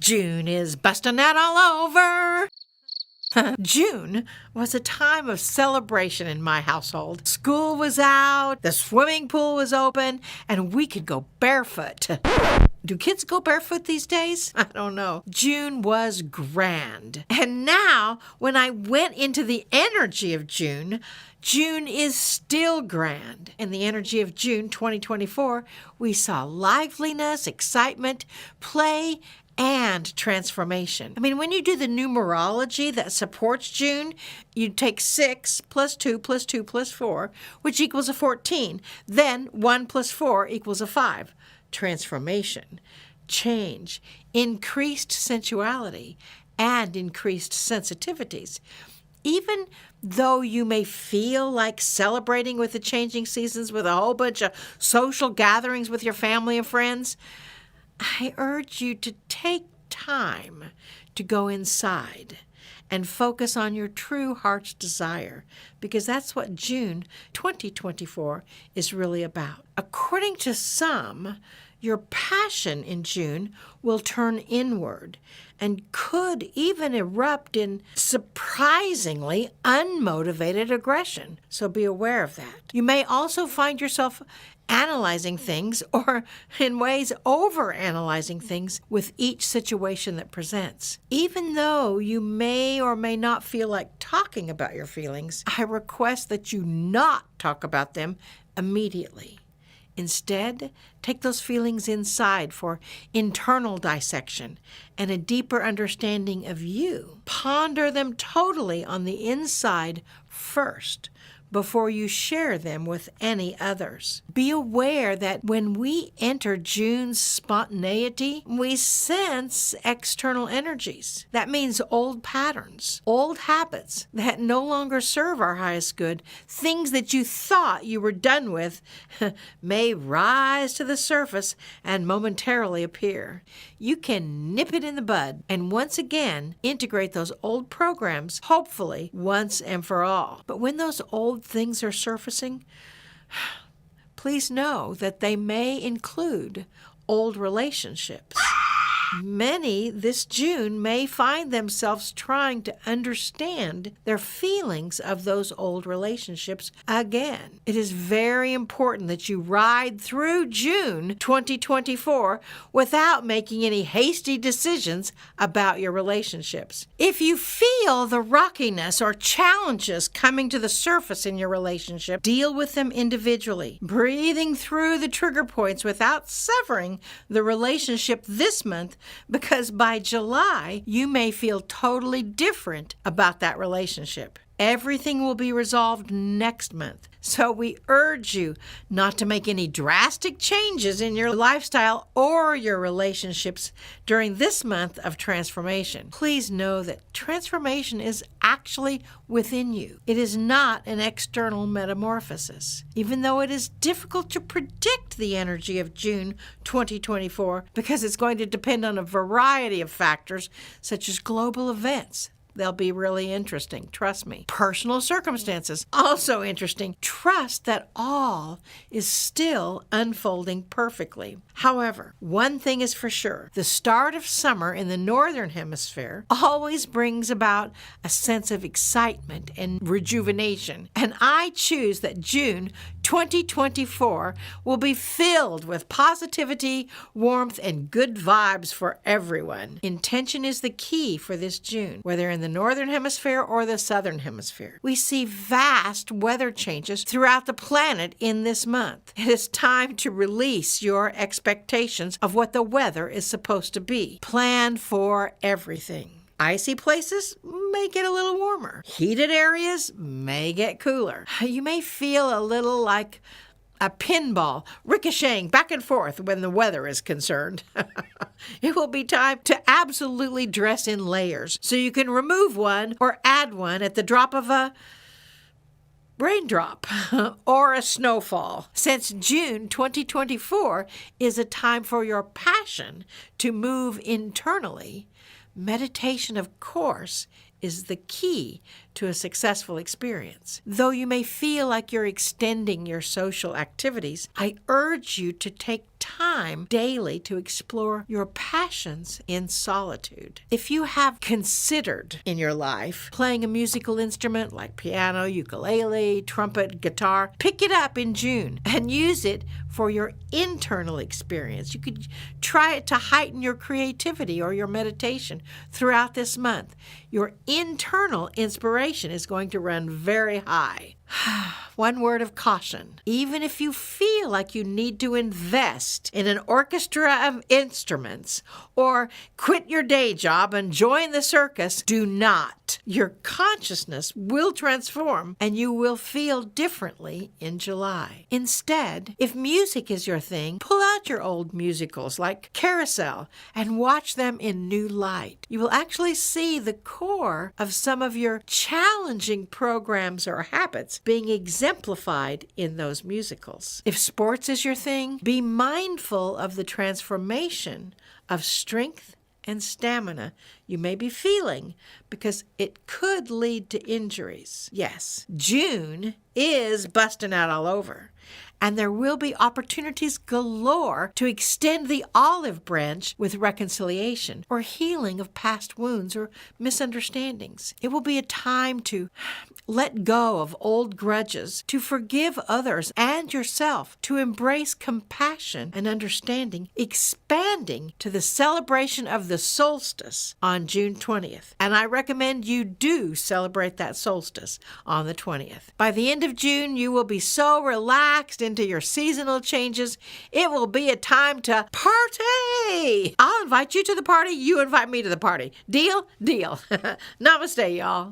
June is busting out all over. June was a time of celebration in my household. School was out, the swimming pool was open, and we could go barefoot. Do kids go barefoot these days? I don't know. June was grand. And now, when I went into the energy of June, June is still grand. In the energy of June 2024, we saw liveliness, excitement, play, and transformation. I mean, when you do the numerology that supports June, you take 6 plus 2 plus 2 plus 4, which equals a 14. Then 1 plus 4 equals a 5. Transformation, change, increased sensuality, and increased sensitivities. Even though you may feel like celebrating with the changing seasons with a whole bunch of social gatherings with your family and friends, I urge you to take time to go inside and focus on your true heart's desire, because that's what June 2024 is really about. According to some, your passion in June will turn inward and could even erupt in surprisingly unmotivated aggression. So be aware of that. You may also find yourself analyzing things, or in ways over-analyzing things with each situation that presents. Even though you may or may not feel like talking about your feelings, I request that you not talk about them immediately. Instead, take those feelings inside for internal dissection and a deeper understanding of you. Ponder them totally on the inside first, before you share them with any others. Be aware that when we enter June's spontaneity, we sense external energies. That means old patterns, old habits that no longer serve our highest good, things that you thought you were done with may rise to the surface and momentarily appear. You can nip it in the bud and once again integrate those old programs, hopefully once and for all. But when those old things are surfacing, please know that they may include old relationships. Many this June may find themselves trying to understand their feelings of those old relationships again. It is very important that you ride through June 2024 without making any hasty decisions about your relationships. If you feel the rockiness or challenges coming to the surface in your relationship, deal with them individually, breathing through the trigger points without severing the relationship this month, because by July, you may feel totally different about that relationship. Everything will be resolved next month. So we urge you not to make any drastic changes in your lifestyle or your relationships during this month of transformation. Please know that transformation is actually within you. It is not an external metamorphosis. Even though it is difficult to predict the energy of June 2024 because it's going to depend on a variety of factors such as global events. They'll be really interesting, trust me. Personal circumstances, also interesting. Trust that all is still unfolding perfectly. However, one thing is for sure. The start of summer in the Northern Hemisphere always brings about a sense of excitement and rejuvenation. And I choose that June 2024 will be filled with positivity, warmth, and good vibes for everyone. Intention is the key for this June, whether in the Northern Hemisphere or the Southern Hemisphere. We see vast weather changes throughout the planet in this month. It is time to release your expectations of what the weather is supposed to be. Plan for everything. Icy places may get a little warmer. Heated areas may get cooler. You may feel a little like a pinball ricocheting back and forth when the weather is concerned. It will be time to absolutely dress in layers so you can remove one or add one at the drop of a raindrop or a snowfall. Since June 2024 is a time for your passion to move internally, meditation, of course, is the key to a successful experience. Though you may feel like you're extending your social activities, I urge you to take time daily to explore your passions in solitude. If you have considered in your life playing a musical instrument like piano, ukulele, trumpet, guitar, pick it up in June and use it for your internal experience. You could try it to heighten your creativity or your meditation throughout this month. Your internal inspiration is going to run very high. One word of caution. Even if you feel like you need to invest in an orchestra of instruments or quit your day job and join the circus, do not. Your consciousness will transform and you will feel differently in July. Instead, if music is your thing, pull out your old musicals like Carousel and watch them in new light. You will actually see the core of some of your challenging programs or habits being exemplified in those musicals. If sports is your thing, be mindful of the transformation of strength and stamina you may be feeling because it could lead to injuries. Yes, June is busting out all over. And there will be opportunities galore to extend the olive branch with reconciliation or healing of past wounds or misunderstandings. It will be a time to let go of old grudges, to forgive others and yourself, to embrace compassion and understanding, expanding to the celebration of the solstice on June 20th. And I recommend you do celebrate that solstice on the 20th. By the end of June, you will be so relaxed into your seasonal changes, it will be a time to party. I'll invite you to the party. You invite me to the party. Deal? Deal. Namaste, y'all.